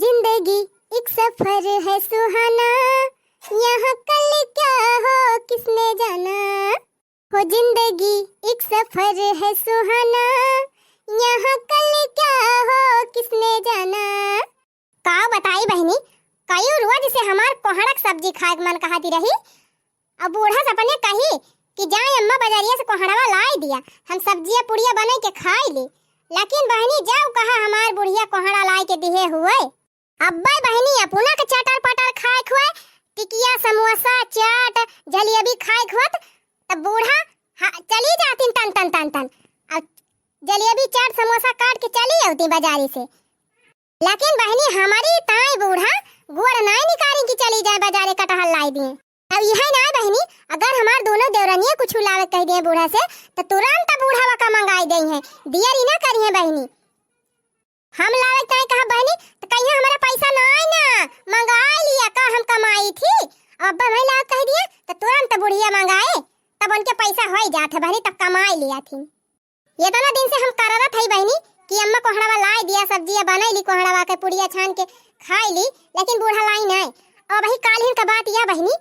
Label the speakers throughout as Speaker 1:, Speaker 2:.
Speaker 1: जिंदगी एक सफर है सुहाना, यहाँ कल क्या हो किसने जाना। हो जिंदगी एक सफर है सुहाना, यहाँ कल क्या हो किसने जाना। का बताई बहनी, कई रोज से हमार कोहड़क सब्जी खाए मन कहती रही। अब बूढ़ा सपने कही कि जाए अम्मा बाजारिया से कोहड़वा लाई दिया, हम सब्जियां पुड़िया बना के खाई ली। लेकिन बहनी जाओ कहा हमार बुढ़िया कोहड़ा लाई के दिए हुए। अब्बा बहनी अपना के चटर पटर खाए खुए, टिकिया समोसा चाट जलेबी खाए खुत, तब बूढ़ा चली जाती तन तन तन तन अब जलेबी चाट समोसा काट के चली आती बाजारी से। लेकिन बहनी हमारी ताई बूढ़ा गोड़ नहीं निकाली कि चली जाए बाजारे कटहल लाई दिए। अब यह ना बहनी, अगर हमार दोनों देवरानियां कुछ लावे कह दिए बूढ़ा से तो तुरंत बूढ़ा का मंगाई गई है, दिया ही ना करी है बहनी। हम लावे कहीं कहा बहनी तो कहीं हमारा पैसा ना आई ना मंगाई लिया का हम कमाई थी। अब भाई ला कह दिया तो तुरंत बुढ़िया मंगाए, तब उनके पैसा हो जाते बहनी, तब कमाई लिया थी। ये दोनों दिन से हम करत है बहनी कि अम्मा कोहड़ावा लाई दिया, सब्जियां बनाई ली, कोहड़ावा के पुड़िया छान के खाई ली, लेकिन बूढ़ा लाई नहीं। और वही काल ही का बात यह बहनी,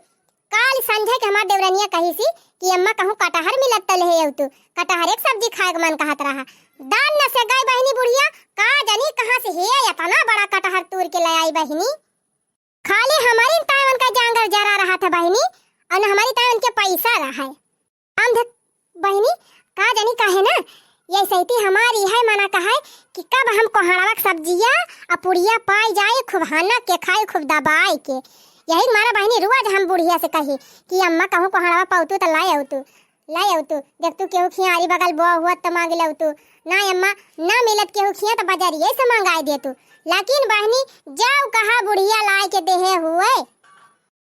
Speaker 1: काल संझे के हमार देवरानिया कही सी कि अम्मा कहूं कटहर मिलत तले है तू कटहर एक सब्जी खाए मन कहत रहा। दान न से गई बहनी बुढ़िया, का जानी कहां से है इतना बड़ा कटहर तोड़ के ले आई बहनी। खाली हमारी तावन का जांगर जरा रहा था बहनी, और हमारी तावन के पैसा रहा है। हम बहनी का जानी काहे ना ये सही हमारी है मना कहा कि कब हम कोहड़ावा सब्जियां और पुड़िया पाई जाए खूब हाना के खाए खूब दबाई के। यही मारा बहनी रोज हम बुढ़िया से कही कि अम्मा कहूं कोहड़ावा पाउतू तो लाई आउ तू देख तू केहू खियारी बगल बो हुआ तो मांग ले तू ना अम्मा ना मिलत केहू खिया तो बाजारिए से मंगाई दे तू। लेकिन बहनी जाओ कहा बुढ़िया लाई के देहे हुए,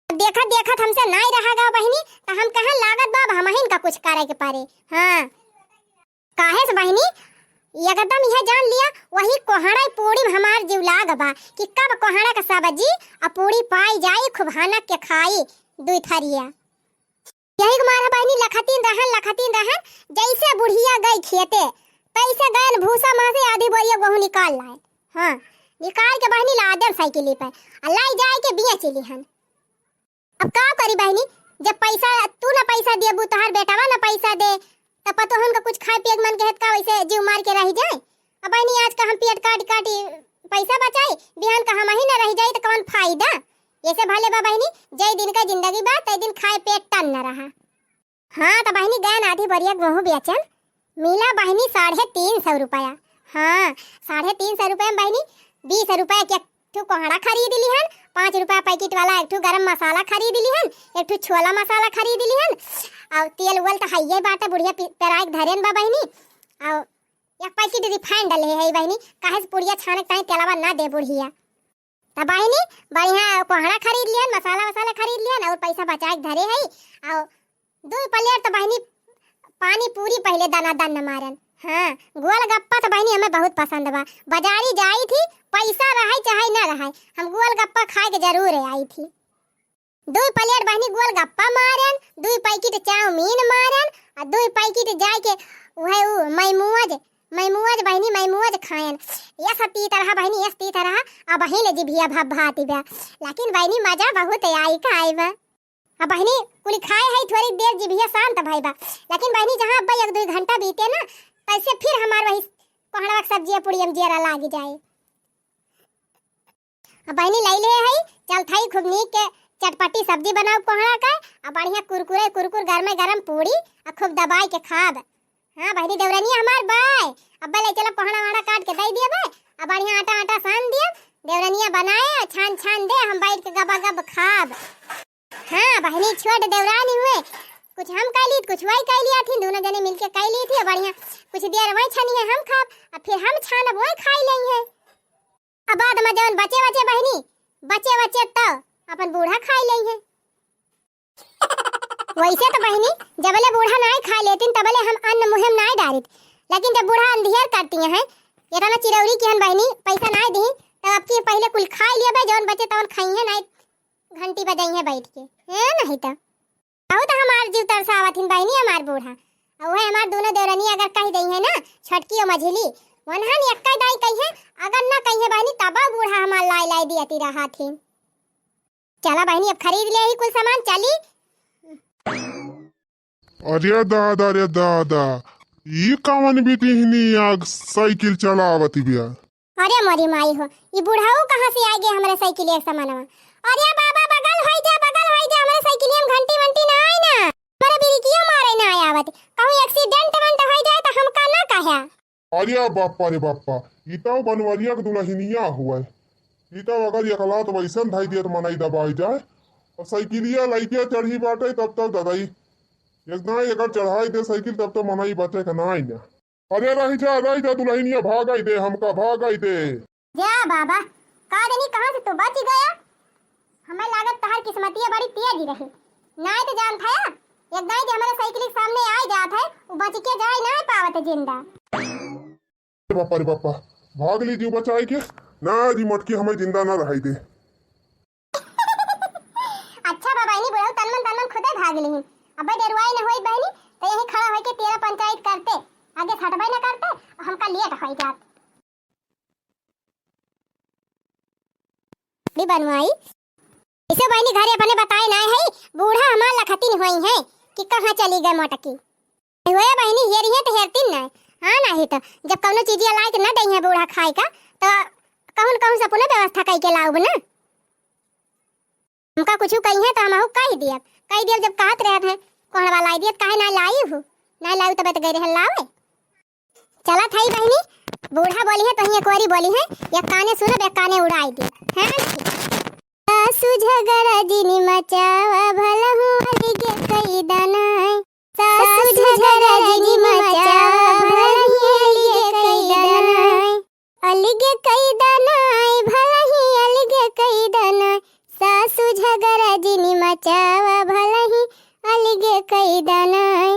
Speaker 1: देखत देखत हमसे नहीं रहेगा बहनी तो हम कहां लागत बाब हम का कुछ करे के पारे। हां काहे से बहनी एकदम यह जान लिया वही कोहड़ा पूड़ी हमार जीव लाग बा कि कब कोहड़ा का सब्जी और पूड़ी पाई जाए खूब हानक के खाई दुई थरिया। यही मारा बहनी लखतीन रहन जैसे बुढ़िया गई खेते तैसे गए भूसा मां से आधी बोरिया गेहूं निकाल लाए। हां निकाल के बहनी लादर साइकिल पे लाई जाए के बिया चली हन। अब का करी बहनी, जब पैसा तू ना पैसा दे बु तोहर बेटावा ना पैसा दे तब पतो हमका कुछ खाए पिए मन कहत का वैसे जीव मार के रह जाए। अब बहनी आज का हम पेट काटी पैसा बचाई, बिहान का हम ही ना रह जाए तो कौन फायदा। ऐसे भले बा बहनी जय दिन का जिंदगी बा तय दिन खाए पेट टन न रहा। हाँ तो बहनी गैन आधी बढ़िया गेहूं बेचन मिला बहनी 350 रुपया। हाँ 350 रुपया में बहनी 20 रुपया के एक कोहड़ा खरीद ली हन, 5 रुपया पैकेट वाला एक गरम मसाला खरीद ली हन, एक छोला मसाला खरीद ली हन, और तेल उल तो हइये बाटे बुढ़िया पेराई धरेन बा बहनी, और एक पैकेट रिफाइंड डले है बहनी काहे से पुड़िया छाने ताई तेलवा ना दे बुढ़िया। तब बहनी बढ़िया कोहड़ा खरीद लियन, मसाला खरीद लियन और पैसा बचा के धरे है। और 2 प्लेट तो बहनी पानी पूरी पहले दाना दान न मारन। हाँ गोलगप्पा तो बहनी हमें बहुत पसंद बा, बाजारी जाई थी पैसा रहे चाहे ना रहे हम गोलगप्पा खाए के जरूर आई थी। 2 प्लेट बहनी गोलगप्पा मारन, 2 पैकेट चाउमीन मारन और 2 पैकेट जाए के वह मैमुअज बहनी मैमुअज खायन। ये सती तरह बहनी ये तरह अब बहनी जिभिया भाती बा, लेकिन बहनी मजा बहुत आई का आई बा। अब बहनी कुल खाए है थोड़ी देर जिभिया शांत भई बा, लेकिन बहनी जहां अब 1-2 घंटा बीते ना तैसे फिर हमार वही कोहड़ा सब्जियां पुड़िया में जेरा लाग जाए। अब बहनी लैले है चल थाई खूब नीक के चटपटी सब्जी बनाओ कोहड़ा का, अब बढ़िया कुरकुर गरम पूड़ी और खूब दबाई के खाब। हाँ बहनी देवरानी हमार बाय अब ले चला कोहड़ा वाड़ा काट के दे दिया बाय, अब बढ़िया आटा सान दिया देवरानिया बनाए छान दे हम बैठ के गब खाब। हाँ बहनी छोट देवरानी हुए कुछ हम कह ली कुछ वही कह लिया थी, दोनों जने मिलके कह ली थी। बढ़िया कुछ देर वही छनी है हम खाब, अब फिर हम छानब वही खाई लेंगे है। अब बाद में जवन बचे बहनी बचे तो अपन बूढ़ा खाई लेंगे। वैसे तो बहनी जबले बूढ़ा नहीं खा लेतिन तबले हम अन्न मुहिम नहीं डारित, लेकिन जब बूढ़ा अंधियर करती है इतना चिरौरी की हन बहनी पैसा नहीं दी तब अब की पहले कुल खाई लिया बे जवन बचे तवन खाई है नहीं घंटी बजाई है बैठ के है नहीं तो बहुत हमार जीव तरसावथिन बहनी हमार बूढ़ा। और वह हमार दोनों देवरानी अगर कह दई है ना छोटकी और मझली वनहन एक्का दाई कही है, अगर ना कही है बहनी तबा बूढ़ा हमार लाई कह दिया ती रहा थी। चला बहनी अब खरीद ले ही कुल सामान चली।
Speaker 2: अरे दादा ये कावन बिटिहनी आग साइकिल चलावती बिया।
Speaker 1: अरे मोरी माई हो, ये बुढ़ाऊ कहाँ से आ गया हमारे साइकिल एक सामानवा। अरे बाबा बगल होई जा हमारे साइकिल में घंटी वंटी ना आई ना, हमारे बिरिकियो मारे ना आयावत, कहूं एक्सीडेंट वंट हो जाए तो हमका ना कहे।
Speaker 2: अरे बाप्पा रे बाप्पा, ई तो बनवरिया के दुल्हनिया हुआ है। ई तो अगर एकला तो वैसन धाई दिया तो मनाई दबाई जाए और साइकिलिया लाइटिया चढ़ी बाटे तब तक दादाई एकदम एकर चढ़ाई दे साइकिल तब तो मनाई बाटे का ना आई ना। अरे रही जा दुल्हनिया भागाई दे, हमका भागाई दे।
Speaker 1: जा बाबा का देनी कहां से तो बच गया। हमें लागत तहार किस्मतिया बड़ी तेज रही, ना तो जान था एकदम जो हमारे साइकिल के सामने आ जात है वो बच के जाए ना पावत जिंदा।
Speaker 2: बाप्पा रे बाप्पा, भाग ली जीव बचाई के ना जी मटकी हमें जिंदा ना रही दे।
Speaker 1: अच्छा बाबा इनी बुढ़ऊ तनमन खुदे भाग ली। अब डरवाई न होई बहनी तो यही खड़ा होके तेरा पंचायत करते, आगे हटवाई न करते और हमका लेट होई जात। ली बनवाई इसे बहनी घरे अपने बताए ना है, बूढ़ा हमार लखतिन होई है कि कहां चली गए मोटकी। होए बहनी हेरी है तो हेरतिन ना। हां नहीं तो जब कौनो चीजिया लायक न दई है बूढ़ा खाए का तो कहूं से पुनः व्यवस्था कई के लाऊब ना। हमका कुछ कही है तो हम कह दिया जब कहत रहत है कौन वाला आई दियत काहे ना लाई हूं, ना लाऊ तब तो गई रह लावे। चला थाई बहनी बूढ़ा बोली है तो ही एक बारी बोली है, या काने सुनो बे काने उड़ाई दी हैं। सासु झगड़ा जिनी मचावा भला हूं अलगे कई दानाई, सासु झगड़ा जिनी मचावा भला ही अलगे कई दानाई, अलगे कई दानाई भला ही अलगे कई दानाई, सासु झगड़ा जिनी मचावा भला ही अलगे कई दानाई।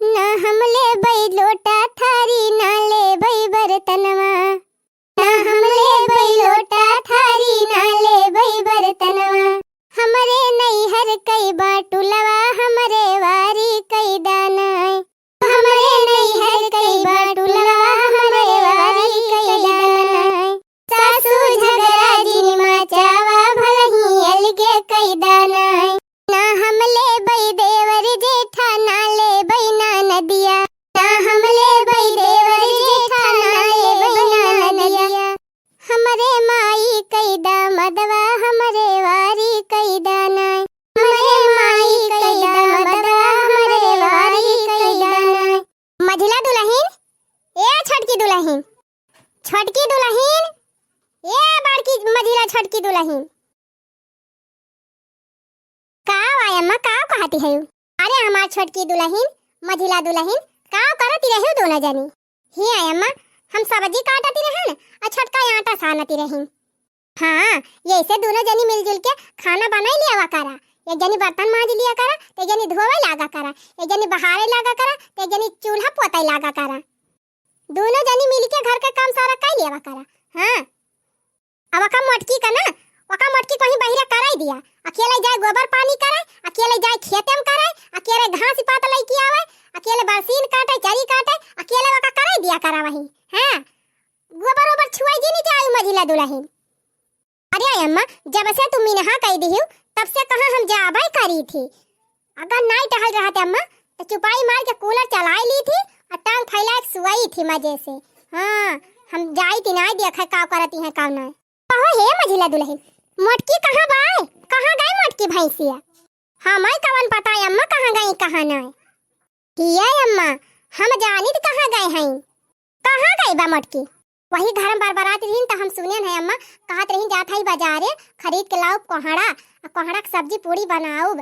Speaker 1: ना हमले बई लोटा थारी ना ले बई बर्तनवा, ना हमले बई लोटा थारी ना ले बई बर्तनवा, हमरे नैहर कई बाटुलवा हमरे वारी कई दानाई, हमरे नैहर कई बाटुलवा हमरे वारी कई दानाई, सासु झगड़ा जिनी मचावा भला ही अलगे कई दानाई, ना हमले बई देवर जेठा ना ले बई नदिया, ना हमले बई देवर जेठा ना ले बई नदिया, हमरे माई कई दामदवा हमरे वारी कई दानाई, हमरे माई कई दामदवा हमरे वारी कई दानाई। मझिला दुल्हन ए छटकी दुल्हन, छटकी दुल्हन ए बड़की मझिला छटकी दुल्हन का आयम्मा का कहती है। अरे हमार छोटकी दुल्हन मझिला दुल्हन का करती रही दोनों जनी ही आयम्मा, हम सब्जी काटती रहन और छटका आटा सानती रही। हाँ ये ऐसे दोनों जनी मिलजुल के खाना बनाई लिया करा, एक जनी बर्तन मांज लिया करा तो एक जनी धोवे लागा करा, एक जनी बहारे लागा करा तो एक जनी चूल्हा पोताई लागा करा, दोनों जनी मिलके घर का काम सारा कर लिया करा। हाँ अब का मटकी का ना वका मटकी कहीं बहिरा कराई दिया, अकेले जाए गोबर पानी करे, अकेले जाए खेते में करे, अकेले घास पात लईकी आवे, अकेले बरसीन काटे चरी काटे, अकेले वका कराई दिया करा वही। हां गोबर ओबर छुआई जी नहीं जाई मझिला दुल्हन। अरे अम्मा जब से तुम मिनहा कह दी हो तब से कहां हम जाबई करी थी, अगर नहीं टहल रहा थे अम्मा तो चुपाई मार के कूलर चलाई ली थी और टांग फैला के सुई थी मजे से। हां हम जाई थी नहीं देखा का करती है का ना। कहो हे मझिला दुल्हन मोटकी कहाँ बाए, कहाँ गई मोटकी भैंसिया। हमें कवन पता है अम्मा कहाँ गई कहाँ नहीं। किया अम्मा हम जानी तो कहाँ गए हैं, कहाँ गई बा मोटकी। वही घर में बरबरात रही तो हम सुने हैं अम्मा कहत रही जात है बाजारे खरीद के लाओ कोहड़ा, कोहड़ा की सब्जी पूरी बनाओ,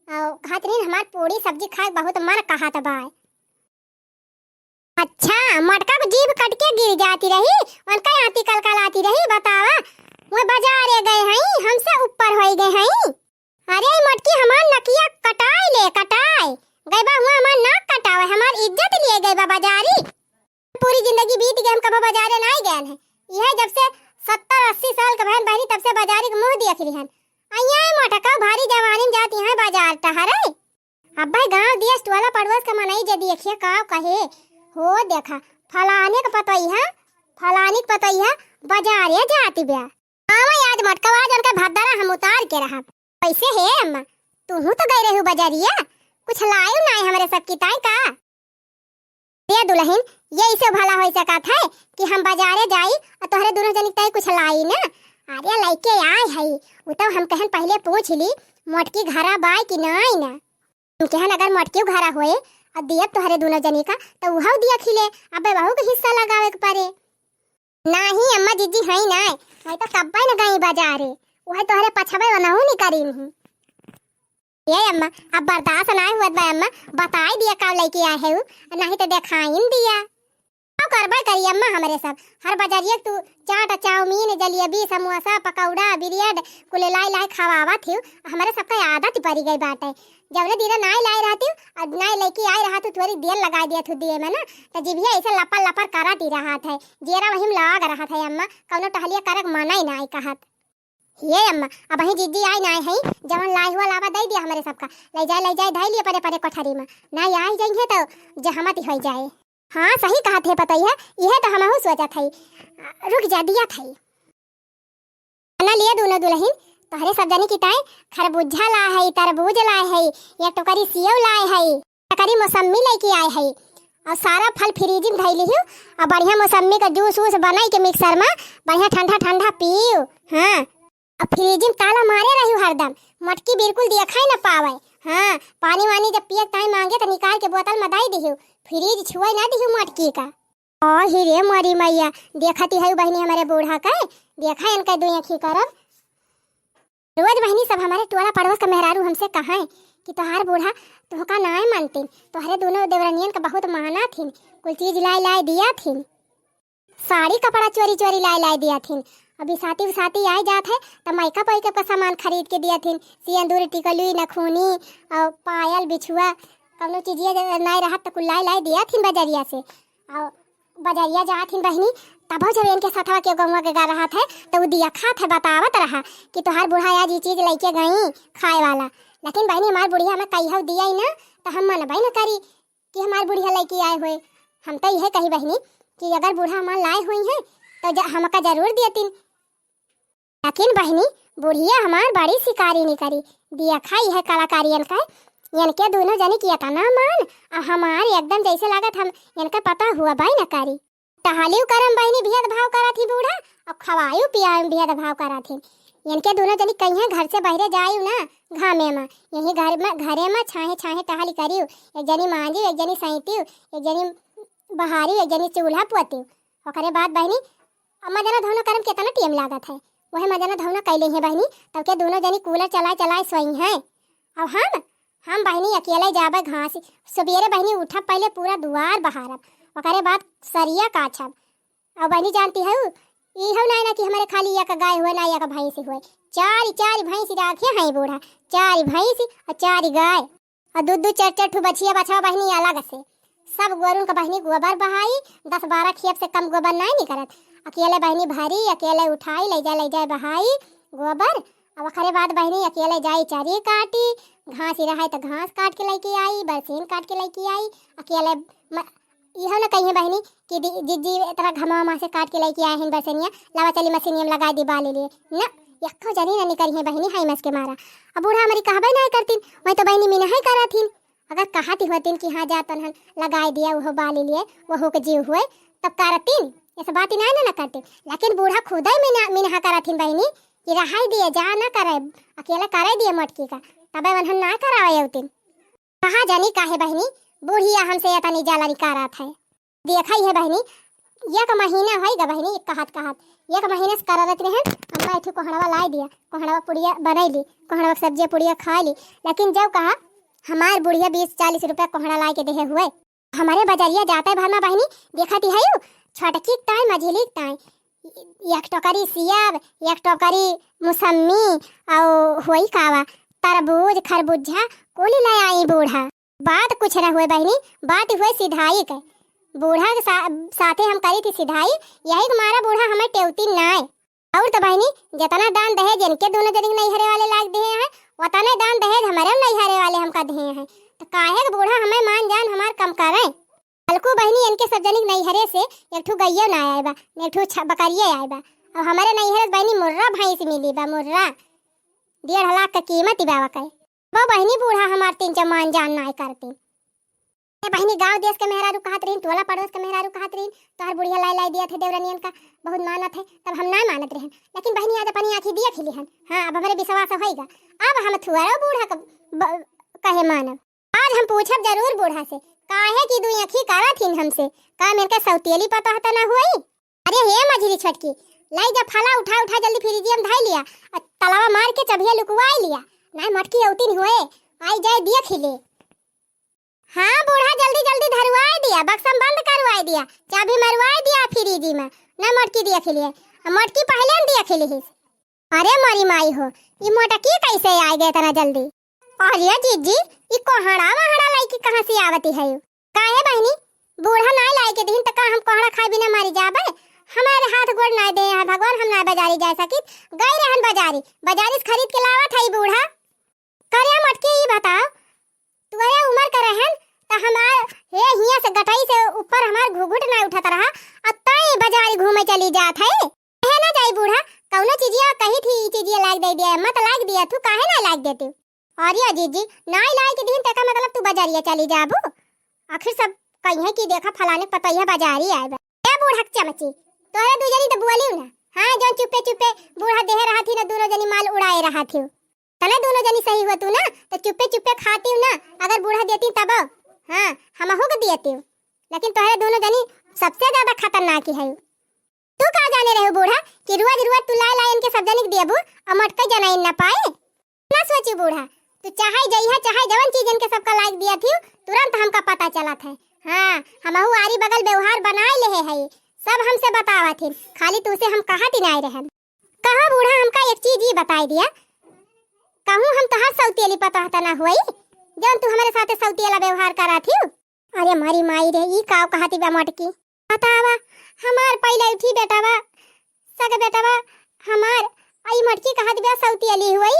Speaker 1: कहत रही हमार पूरी सब्जी खाए बहुत मन कहत बा। अच्छा मटका को जीभ कट के गिर जाती रही उनका आती कलकलाती रही, बतावा वो बाजारे गए हैं हमसे ऊपर हो गए हैं। अरे मटकी हमार नकिया कटाई ले कटाई गए बा, हुआ हमार नाक कटावे हमार इज्जत लिए गए बा बाजारी। पूरी जिंदगी बीत गई हम कब बाजारे नहीं गए हैं, यह जब से 70-80 साल का बहन बहनी तब से बाजारी के मुंह देख ली हन। अइया मटका भारी जवानी जाती है बाजार टहरे। अब भाई गांव देश टोला पड़ोस का मनई जे देखिए का कहे हो देखा फलाने का पतई है फलानी का पतई है बाजारे जाती ब्या आवा आज मटका आज उनका भद्दारा हम उतार के रहा। पैसे है अम्मा, तू तो गई रही बाजारिया, कुछ लायो ना हमारे सब की ताई का। ये दुल्हन ये इसे भला हो सका था कि हम बाजारे जाई और तोहरे दोनों जनी ताई कुछ लाई ना। अरे लइके आए है वो तो हम कहन पहले पूछ ली मोटकी घरा बाय कि नहीं ना। हम कहन अगर मोटकी घरा होए और दिया तोहरे दोनों जनी का तो वहां दिया खिले, अबे बहू के हिस्सा लगावे के पड़े। नहीं अम्मा जीजी है ना, मैं तो कब ना गई बाजारे, वह तोहरे पछबे बनाऊ नहीं करी नहीं। ये अम्मा अब बर्दाश्त ना हुआ बा अम्मा, बताई दिया का लेके आए है नहीं तो देखाइन दिया। आओ करबा करी अम्मा हमारे सब हर बाजारिया तू चाट चाउमीन जलेबी समोसा पकौड़ा बिरियाड कुले लाई लाई खवावा थी। हमारे सबका आदत पड़ी गई बात है, जब ने दीदा नाई लाई रहती और नाई लेके आई रहा तू थोड़ी देर लगा दिया थू दिए में ना, तो जिभिया ऐसे लपर लपर कराती रहा था, जेरा वही लाग रहा था अम्मा, कौनो टहलिया करक मना ही ना आई कहत। ये अम्मा अब वही जीजी आई ना है जवन लाई हुआ लावा दे दिया हमारे सबका, ले जाए धाई लिए परे परे कोठरी में ना आई जाएंगे तो जहामती हो जाए। हाँ सही कहा थे पता है, यह तो हम सोचा थी, रुक जा दिया थी ना लिए दोनों दुल्हन तोहरे सब जानी की ताई खरबूजा लाए है, तरबूज लाए है, एक टोकरी सेव लाए है, टोकरी मौसमी लेके आए है और सारा फल फ्रीज में धैली हूँ और बढ़िया मौसमी का जूस वूस बनाई के मिक्सर में बढ़िया ठंडा ठंडा पीऊ। हाँ अब फ्रीज में ताला मारे रही हरदम, मटकी बिल्कुल देखा ही ना पावे। हाँ पानी वानी जब पियक ताई मांगे तो निकाल के बोतल में दाई दिहू, फ्रीज छुआ ना दिहू मटकी का। और ही रे मरी मैया देखती है बहनी हमारे बूढ़ा का, देखा इनका दो आँखी करब। रोज बहनी सब हमारे टोला पड़ोस का मेहरारू हमसे कहा कि तोहार बूढ़ा तुहका ना मानती, तोहरे दोनों देवरनियन का बहुत माना थी, कुल चीज लाई लाई दिया थी, साड़ी कपड़ा चोरी चोरी लाई लाई दिया थी। अभी साथी साथी आई जात है तो मायका पैका का सामान खरीद के दिया थी, सिंदूर टिकली नखूनी और पायल बिछुआ कौनो चीजिया नहीं रहा तो कुल लाई लाई दिया थी बाजारिया से। और बाजारिया जा थी बहनी तब जब इनके साथवा के गौवा के गा रहा था तो वो दिया खात है बतावत रहा कि तोहार बूढ़ा आज ये चीज लेके गई खाए वाला। लेकिन बहनी हमार बुढ़िया हमें कही दिया ही ना तो हम मनबे न करी कि हमार बुढ़िया लेके आए हुए। हम तो यह कही बहनी कि अगर बूढ़ा हमार लाए हुई है तो हमका जरूर देती, लेकिन बहनी बुढ़िया हमार बड़ी शिकारी नहीं करी, दिया खाई है कलाकारियन का, इनके दोनों जने किया था ना मान और हमारे एकदम जैसे लागत हम इनका पता हुआ भाई न करी। टहलियो करम बहनी भेद भाव करा थी बूढ़ा और खवायु पियायु भेद भाव करा थी। इनके दोनों जनी कहीं घर से बहरे जायु ना घामे में, यही घरे में छाहे छाहे टहली करियो, एक जनी मांजी एक जनी सैतियो एक जनी बहारी एक जनी चूल्हा पोतियो। ओकरे बाद बहनी अम्मा जना धोना करम कितना टाइम लागत है, वह मजना धोना कैले हैं बहनी तब के दोनों जनी कूलर चलाए चलाए सोई हैं। अब हम बहनी अकेले जाबे घास सवेरे बहनी उठब पहले पूरा दुआर बहारब, ओकरे बाद सरिया काछब। और बहनी जानती है ये हो ना कि हमारे खाली या का गाय हुए ना या का भैंस हुए, चार भैंस रखे हैं बूढ़ा, 4 भैंस और 4 गाय और दूध चार ठू बछिया बछवा बहनी अलग से सब गोरुन का बहनी गोबर बहाई 10-12 खेप से कम गोबर नहीं करत, अकेले बहनी भरी अकेले उठाई ले जाए बहाई गोबर। अब अखरे बाद बहनी अकेले जाई चरी काटी, घास रहा तो घास काट के लेके आई, बरसीन काट के लेके आई, अकेले यह ना कही बहनी कि जिज्जी इतना घमा से काट के लेके आए हैं बरसनिया लावा चली मशीनिया में लगा दी बाले लिए ना यखो जनी ना निकली है बहनी हाई मस के मारा। अब बूढ़ा हमारी कहबे नहीं करतीन, मैं तो बहनी मीना ही करा थी, अगर कहती होतीन कि हाँ जातन हन लगाई दिया वो बाले लिए वो के जीव हुए तब करतीन, ऐसा बात ही ना करती। लेकिन बूढ़ा खुद ही मीना करा थी बहनी कि रहाई दिए जा ना करे अकेला करे दिए मटकी का, तबे वनहन ना करावे उतिन। कहा जानी काहे बहनी बूढ़िया हमसे या तनी जाला निकारा था, देखा ही है बहनी एक महीना होगा बहनी एक महीने से करत रहे अम्मा एक कोहड़वा ला दिया, कोहड़वा पुड़िया बनैली, कोहड़वा सब्जी पुड़िया खा ली। लेकिन जब कहा हमार बुढ़िया 20-40 रुपया कोहड़ा ला के दे हुए, हमारे बाजारिया जाते भर में बहनी देखती है छोटकी ताई मझिली ताई एक टोकरी सेब एक टोकरी मौसमी और हुई कावा तरबूज खरबूजा कोली ले आई बूढ़ा। बात कुछ न हुए बहनी, बात हुए सिधाई के, बूढ़ा के साथे हम करी थी सिधाई, यही तुम्हारा बूढ़ा हमें टेवती ना है। और तो बहनी जितना दान दहेज इनके दोनों जन नहीं हरे वाले लाग दिए हैं उतना दान दहेज हमारे नहीं हरे वाले हमका दिए हैं, तो काहे बूढ़ा हमें मान जान हमार कम करे। हल्कू बहनी इनके सब जनिक नहीं हरे से एक ठू गैया ना आए बा एक ठू बकरिया आए बा और हमारे नैहर बहनी मुर्रा भैंस मिली बा, मुर्रा 1.5 लाख का कीमत ही बावा कहे। वो बहनी बूढ़ा हमार 3 जमान जान ना करती। ए बहनी गांव देश के मेहरारू कहत रही, टोला पड़ोस के मेहरारू कहत रही तोहर बुढ़िया लाई लाई दिया थे देवरनियन का बहुत मानत है, तब हम ना मानत रहे। लेकिन बहनी आज अपनी आंखी देख ली हन। हां अब हमारे विश्वास होइगा। अब हम थुआरो बूढ़ा कहे मानब। आज हम पूछब जरूर बूढ़ा से काहे की दुई आंखी करथिन हमसे, का मेरे के सौतेली पता हता ना होई। अरे हे मझली छटकी लाई जा फला उठा उठा जल्दी फ्रिजियम धाई लिया और तलावा मार के चबिया लुकवाई लिया, ना मटकी औतीन हुए आई जाए देख ले। हाँ बूढ़ा जल्दी जल्दी धरवाई दिया, बक्सम बंद करवाई दिया, चाबी मरवाई दिया फ्रिजी में, ना मटकी देख लिए, मटकी पहले न देख ली। अरे मारी माई हो ये मोटकी कैसे आ गए तना जल्दी। अरे जीजी ये कोहड़ा वहड़ा लाई की कहां से आवती है? काहे बहनी बूढ़ा ना लाई के दिन तक हम कोहड़ा खाए बिना मारी जाबे? हमारे हाथ गोड़ ना दे है भगवान, हम ना बाजारी जा सकित गई रहन बाजारी, बाजारी से खरीद के लावत है बूढ़ा। करे मटकी ये बताओ तुम्हारे उम्र का रहन त हमार हे हिया से गटाई से ऊपर हमार घुघुट ना उठत रहा अतई बाजारी घूमे चली जात है। कहे ना जाई बूढ़ा कौनो चीजिया कही थी ई चीजिया लाग दे दिया मत लाग दिया तू काहे ना लाग देती? अरे जीजी नाई लाई के दिन तक मतलब तू बाजारिया चली जाबू? आखिर सब कहिए कि देखा फलाने पतैया बाजारी आए बा। ए बूढ़ा चमची तोरे दू जनी त बुआलियो ना। हां जो चुपे चुपे बूढ़ा देह रहा थी ना दोनों जनी माल उड़ाए रहा थी, तने दोनों जनी सही हो तू ना तो चुपे चुपे खाती ना, अगर बूढ़ा देती तब हां हम हो के देती, लेकिन तोरे दोनों जनी सबसे ज्यादा खतरनाक है। तू का जाने रहे बूढ़ा कि रोज रोज तू लाई लाई इनके सब जनी देबू और मटके जनाई ना पाए? ना सोची बूढ़ा तू चाहे जइहा चाहे जवन चीज इनके सबका लाइक दिया थी तुरंत हमका पता चला था। हां हमहु आरी बगल व्यवहार बनाए ले है सब हमसे बतावा थी, खाली तू से हम कहा तिनाई रहन। कहा बूढ़ा हमका एक चीज ही बताई दिया, कहूं हम तोहार सौतेली पता हता ना होई जौन तू हमारे साथे सौतेला व्यवहार करा थी। अरे मारी माई रे ई काव कहती बा मटकी बतावा हमार पहले उठी बेटावा सगे बेटावा हमार आई मटकी कहत बा सौतेली हुई।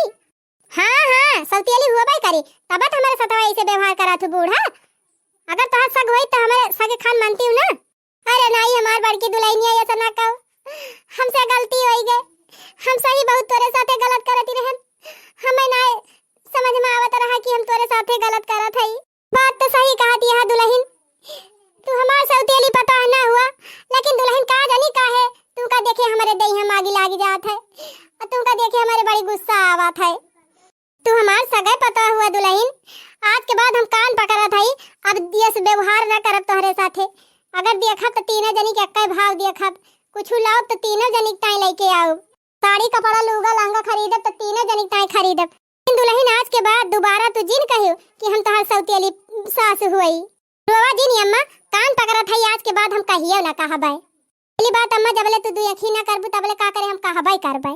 Speaker 1: हां हां सौतेली हुआ बाई करे तब त हमारे साथे ऐसे व्यवहार करा थू बूढ़ा। अगर तोहार सग होई त हमारे सगे खान मानती हूं ना। अरे नहीं हमार बड़की दुल्हनिया ऐसा ना कहो, हमसे गलती होई गए, हम सही बहुत तोरे साथे गलत करती रहन, हमें ना समझ में आवत रहा कि हम तोरे साथे गलत करत हई। बात तो सही कहती है दुल्हन, तू हमार सौतेली पता ना हुआ, लेकिन दुल्हन का जानी काहे तू का देखे हमारे दही हम आगे लागी जात है और तू का देखे हमारे बड़ी गुस्सा आवत है। तू हमार सगाई पता हुआ दुल्हन, आज के बाद हम कान पकड़त हई, अब दियस व्यवहार ना करब तोहरे साथे। अगर देखब तो तीनों जनी के अक्का भाव देखब, कुछ लाओ तो तीनों जनी ताई लेके आओ, साड़ी कपड़ा लुगा लहंगा खरीदब तो तीनों जनी ताई खरीदब। दुल्हन आज के बाद दोबारा तू जिन कहियो कि हम तोहार सौतेली सास हुई। रोवा जिन अम्मा कान पकड़त हई, आज के बाद हम कहियो ना कहबै। पहली बात अम्मा जबले तू दुई अखी ना करबू तबले का करे हम कहबै करबै।